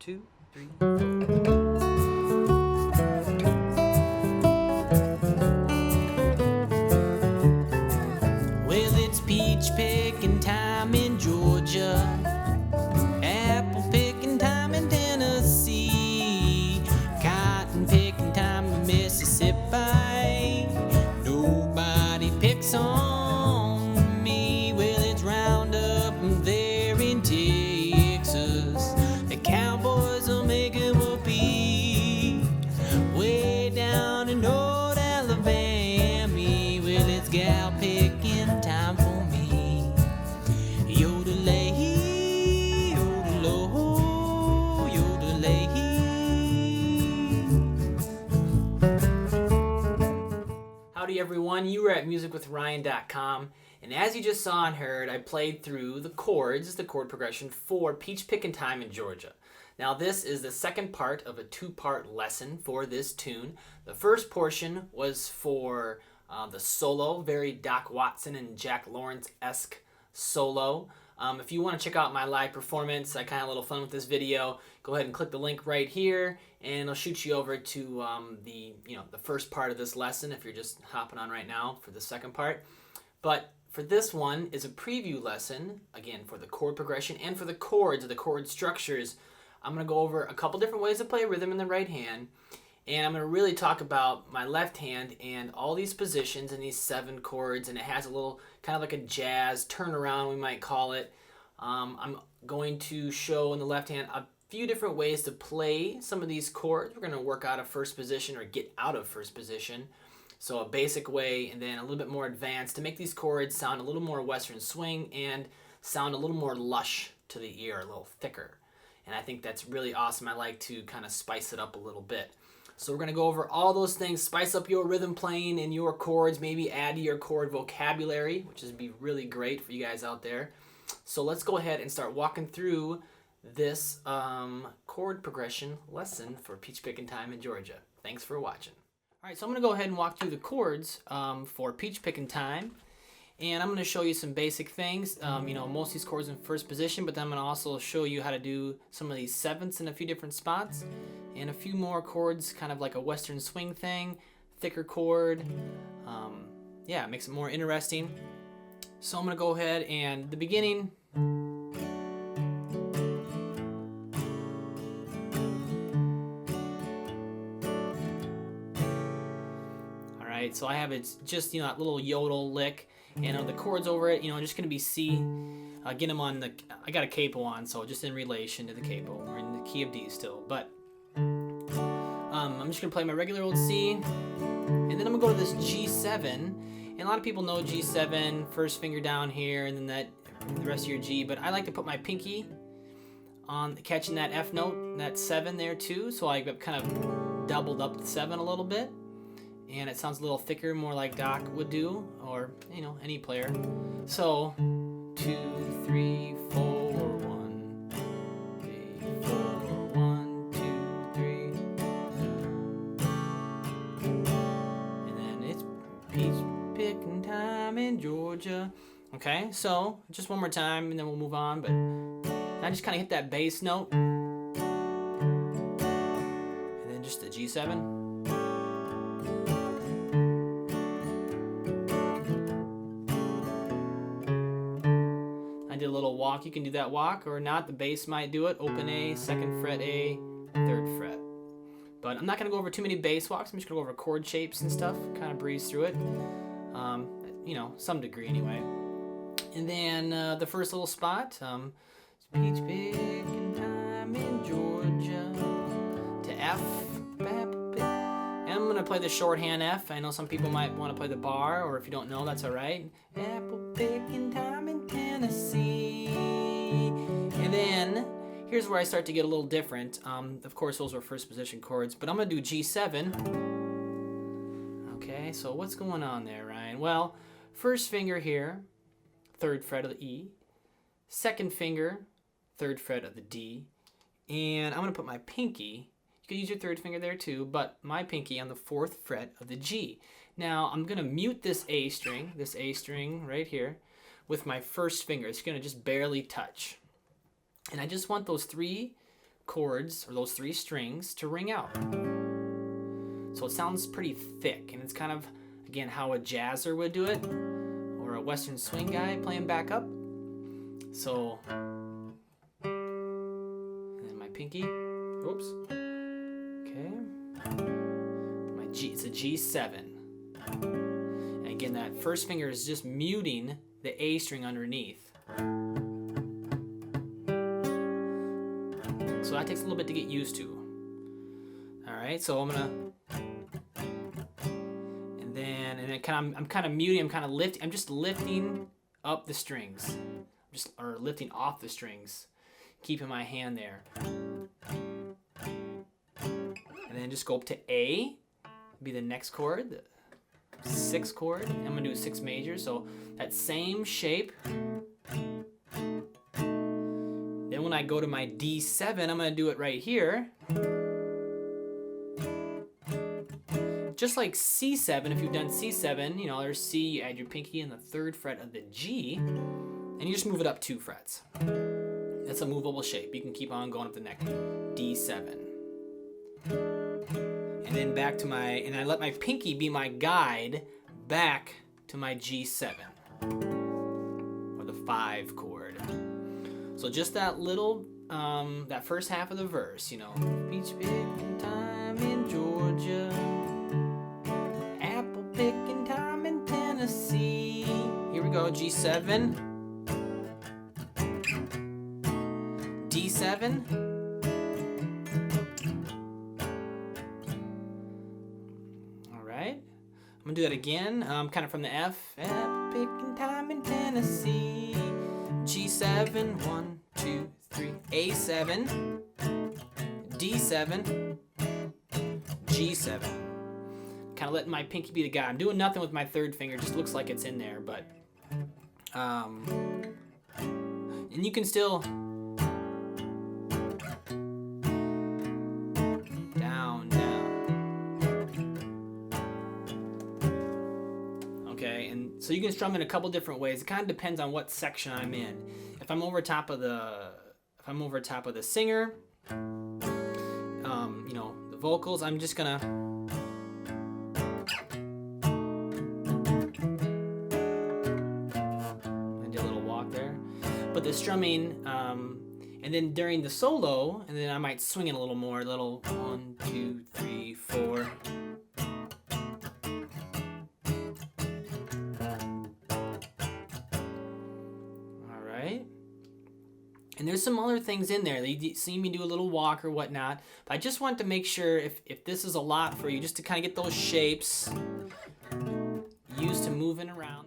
2, 3, 4. Well, it's peach picking time in Georgia, apple picking time in Tennessee, cotton picking time in Mississippi. Nobody picks on me. Well, it's Roundup there in Texas. The cowboys will make a whoopee. Way down in North Alabama, well, it's gal picking time for me. Yodelay, yodelo, yodelay. Howdy everyone, you were at musicwithryan.com, and as you just saw and heard, I played through the chords, the chord progression for Peach Pickin' Time in Georgia. Now this is the second part of a two-part lesson for this tune. The first portion was for the solo, very Doc Watson and Jack Lawrence-esque solo. If you want to check out my live performance, I kind of had a little fun with this video, go ahead and click the link right here, and it'll shoot you over to the first part of this lesson if you're just hopping on right now for the second part. But for this one is a preview lesson, again, for the chord progression and for the chords, the chord structures. I'm going to go over a couple different ways to play rhythm in the right hand, and I'm going to really talk about my left hand and all these positions and these 7 chords, and it has a little kind of like a jazz turnaround, we might call it. I'm going to show in the left hand a few different ways to play some of these chords. We're going to work out of first position or get out of first position. So a basic way and then a little bit more advanced to make these chords sound a little more Western swing and sound a little more lush to the ear, a little thicker. And I think that's really awesome. I like to kind of spice it up a little bit. So we're going to go over all those things, spice up your rhythm playing and your chords, maybe add to your chord vocabulary, which would be really great for you guys out there. So let's go ahead and start walking through this chord progression lesson for Peach Pickin' Time in Georgia. Thanks for watching. All right, so I'm going to go ahead and walk through the chords for Peach Pickin' Time. And I'm going to show you some basic things. Most of these chords in first position, but then I'm going to also show you how to do some of these sevenths in a few different spots. And a few more chords, kind of like a Western swing thing, thicker chord. It makes it more interesting. So I'm going to go ahead and the beginning. All right, so I have it's just that little yodel lick. And the chords over it, just going to be C. Get them on the, I got a capo on, so just in relation to the capo. We're in the key of D still, but I'm just going to play my regular old C. And then I'm going to go to this G7. And a lot of people know G7, first finger down here, and then the rest of your G. But I like to put my pinky on catching that F note, that 7 there too. So I kind of doubled up the 7 a little bit. And it sounds a little thicker, more like Doc would do, or, any player. So, 2, 3, 4, 1, 3, 4, 1, 2, 3. And then it's Peach Pickin' Time in Georgia. Okay, so, just one more time, and then we'll move on. But I just kind of hit that bass note. And then just the G7. A little walk. You can do that walk or not. The bass might do it. Open A, 2nd fret A, 3rd fret. But I'm not going to go over too many bass walks. I'm just going to go over chord shapes and stuff. Kind of breeze through it. Some degree anyway. And then the first little spot. Peach Pickin' Time in Georgia. To F. And I'm going to play the shorthand F. I know some people might want to play the bar, or if you don't know, that's alright. Apple picking time in Tennessee. And then, here's where I start to get a little different. Of course, those were first position chords, but I'm going to do G7. Okay, so what's going on there, Ryan? Well, first finger here, 3rd fret of the E. 2nd finger, 3rd fret of the D. And I'm going to put my pinky. You could use your 3rd finger there too, but my pinky on the 4th fret of the G. Now, I'm going to mute this A string right here, with my first finger. It's going to just barely touch. And I just want those 3 chords, or those 3 strings, to ring out. So it sounds pretty thick, and it's kind of, again, how a jazzer would do it, or a western swing guy playing backup. So, and then my pinky, oops, okay, my G, it's a G7. And again, that first finger is just muting the A string underneath. So that takes a little bit to get used to. All right, so I'm gonna, and then I'm kind of muting, I'm just lifting up the strings, or lifting off the strings, keeping my hand there. And then just go up to A, be the next chord, the 6th chord. I'm gonna do 6 major, so that same shape. Then when I go to my D7, I'm gonna do it right here. Just like C7, if you've done C7, you know, there's C, you add your pinky in the 3rd fret of the G, and you just move it up 2 frets. That's a movable shape. You can keep on going up the neck. D7. And then back to my, and I let my pinky be my guide back to my G7, or the 5 chord. So just that little, that first half of the verse, you know, peach picking time in Georgia, apple picking time in Tennessee. Here we go, G7, D7, all right. I'm gonna do that again, kind of from the F, apple picking time in Tennessee, G7, 1, 2, 3, A7, D7, G7. Kind of letting my pinky be the guide. I'm doing nothing with my 3rd finger, just looks like it's in there, but and you can still down, okay, and so you can strum in a couple different ways. It kind of depends on what section I'm in. If I'm over top of the singer, you know, the vocals, I'm just gonna do a little walk there. But the strumming, and then during the solo, and then I might swing it a little more, 1, 2, 3, 4. And there's some other things in there. You see me do a little walk or whatnot. But I just want to make sure if this is a lot for you, just to kind of get those shapes used to moving around.